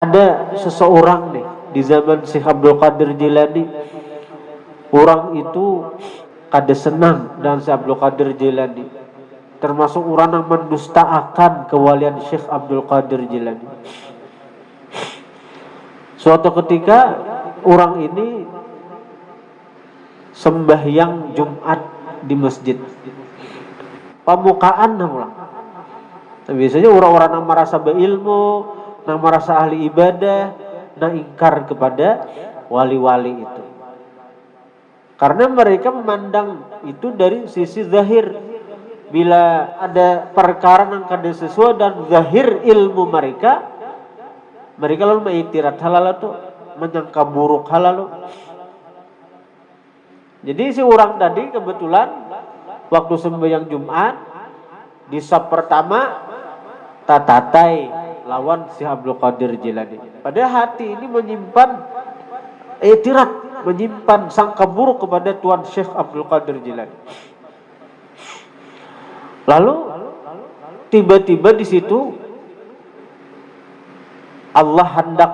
Ada seseorang nih di zaman Syekh Abdul Qadir Jilani, orang itu kada senang dengan Syekh Abdul Qadir Jilani, termasuk orang yang mendustakan kewalian Syekh Abdul Qadir Jilani. Suatu ketika orang ini sembahyang Jumat di masjid, pamukaan ulang. Biasanya orang-orang yang merasa berilmu, yang merasa ahli ibadah, yang ingkar kepada wali-wali itu. Karena mereka memandang itu dari sisi zahir. Bila ada perkara yang kada sesuai dan zahir ilmu mereka lalu mengiktirat halal itu, menyangka buruk halal. Jadi si orang tadi kebetulan waktu sembahyang Jumat di saf pertama tatatai lawan si Abdul Qadir Jilani. Pada hati ini menyimpan iktirat, menyimpan sangka buruk kepada Tuan Syekh Abdul Qadir Jilani. Lalu tiba-tiba di situ Allah hendak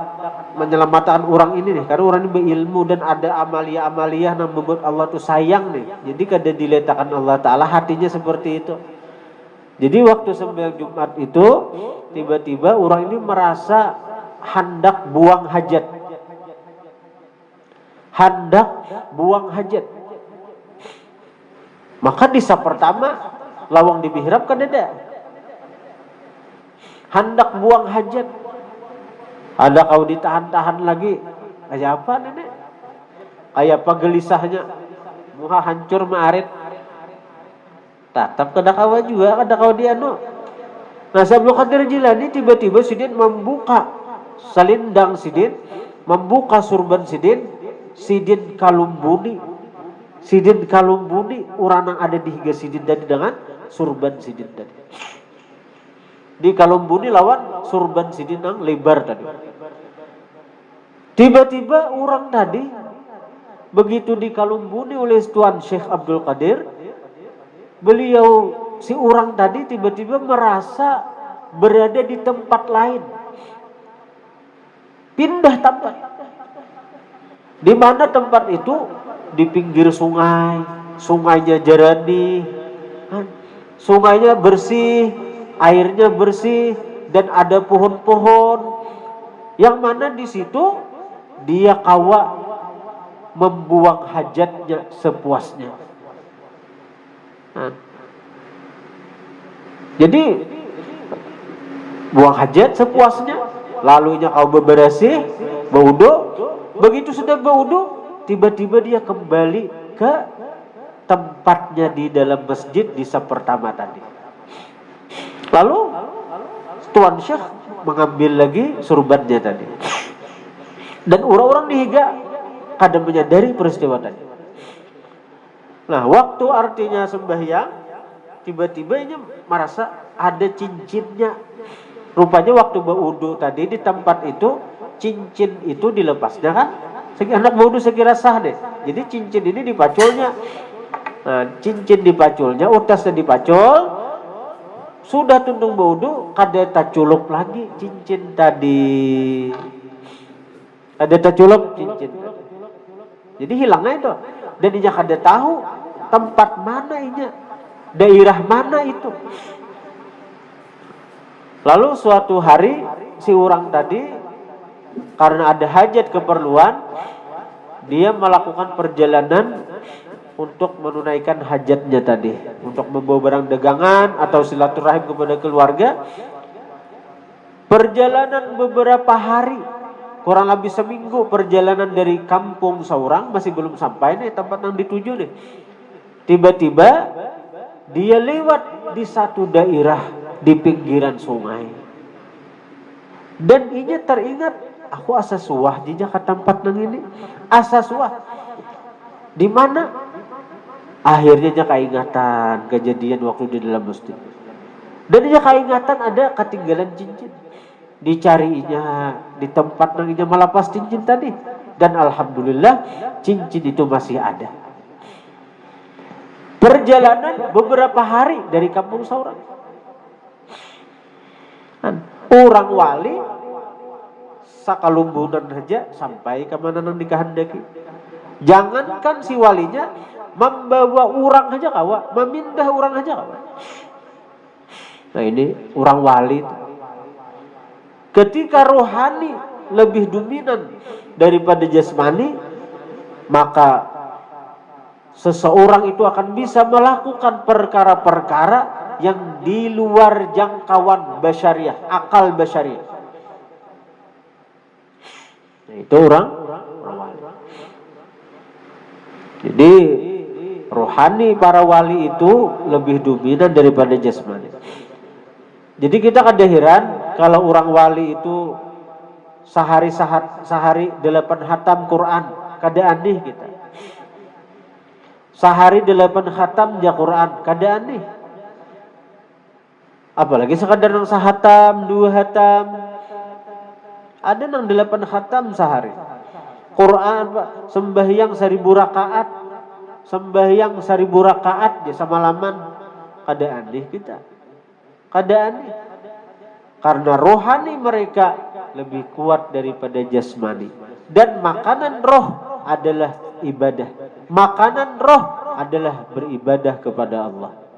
menyelamatkan orang ini nih, karena orang ini berilmu dan ada amalia-amalia yang membuat Allah tuh sayang nih. Jadi kada diletakkan Allah Ta'ala, hatinya seperti itu. Jadi waktu sembahyang Jumat itu tiba-tiba orang ini merasa hendak buang hajat. Hendak buang hajat. Maka di saf pertama lawang di mihrab kan ada. Hendak buang hajat. Ada kau ditahan-tahan lagi. Kayak apa nenek? Kayak apa gelisahnya? Muka hancur maarit. Tatap kada kawa juga, kada kau dia no. Nah, Abdul Qadir Jilani tiba-tiba sidin membuka selindang sidin, membuka surban sidin, sidin kalumbuni orang yang ada di higa sidin tadi dengan surban sidin tadi. Di kalumbuni lawan surban sidin yang lebar tadi. Tiba-tiba orang tadi begitu dikalumbuni oleh Tuan Syekh Abdul Qadir, beliau si orang tadi tiba-tiba merasa berada di tempat lain. Pindah tempat. Di mana tempat itu? Di pinggir sungai. Sungainya jernih. Sungainya bersih, airnya bersih dan ada pohon-pohon. Yang mana di situ dia kawa membuang hajatnya sepuasnya. Jadi buang hajat sepuasnya, lalunya kau bebersih, berwudu. Begitu sudah berwudu, tiba-tiba dia kembali ke tempatnya di dalam masjid di saf pertama tadi. Lalu Tuan Syekh mengambil lagi surbannya tadi. Dan orang-orang dihiga kada menyadari peristiwa tadi. Nah, waktu artinya sembahyang, tiba-tiba ini merasa ada cincinnya. Rupanya waktu berwudu tadi di tempat itu, cincin itu dilepasnya kan? Anak berwudu sekira sah deh. Jadi cincin ini dipaculnya. Nah, cincin dipaculnya, utasnya dipacul. Sudah tundung berwudu, kada taculuk lagi cincin tadi. Kada taculuk cincin. Jadi hilangnya itu. Dan dia kada tahu tempat mana ini, daerah mana itu. Lalu suatu hari si orang tadi karena ada hajat keperluan, dia melakukan perjalanan untuk menunaikan hajatnya tadi, untuk membawa barang dagangan atau silaturahim kepada keluarga. Perjalanan beberapa hari, kurang lebih seminggu perjalanan dari kampung seorang, masih belum sampai nih tempat yang dituju nih. Tiba-tiba dia lewat di satu daerah di pinggiran sungai. Dan ini teringat, aku asa suah jika ke tempat nang ini. Asa suah. Di mana? Akhirnya dia keingatan kejadian waktu di dalam masjid. Dan dia keingatan ada ketinggalan cincin. Dicarinya di tempat nang ini melepas cincin tadi. Dan alhamdulillah cincin itu masih ada. Perjalanan beberapa hari dari kampung seorang. Orang wali sakalumbunan saja sampai ke mana yang dikehendaki. Jangankan si walinya, membawa orang aja kawa, memindah orang aja kawa. Nah ini orang wali. Ketika rohani lebih dominan daripada jasmani, maka seseorang itu akan bisa melakukan perkara-perkara yang di luar jangkauan basyariah, akal basyariah. Nah, itu orang wali. Jadi rohani para wali itu lebih dominan daripada jasmani. Jadi kita kada heran kalau orang wali itu sehari 8 khatam Quran, kada aneh kita. Sehari 8 khatam ja Quran, kada aneh. Apalagi sekadar nang sahatam, 2 hatam. Ada nang 8 khatam sehari. Quran sembahyang 1000 rakaat. Sembahyang 1000 rakaat ya semalaman. Kada aneh kita. Kada aneh. Karena rohani mereka lebih kuat daripada jasmani. Dan makanan roh adalah ibadah. Makanan roh adalah beribadah kepada Allah.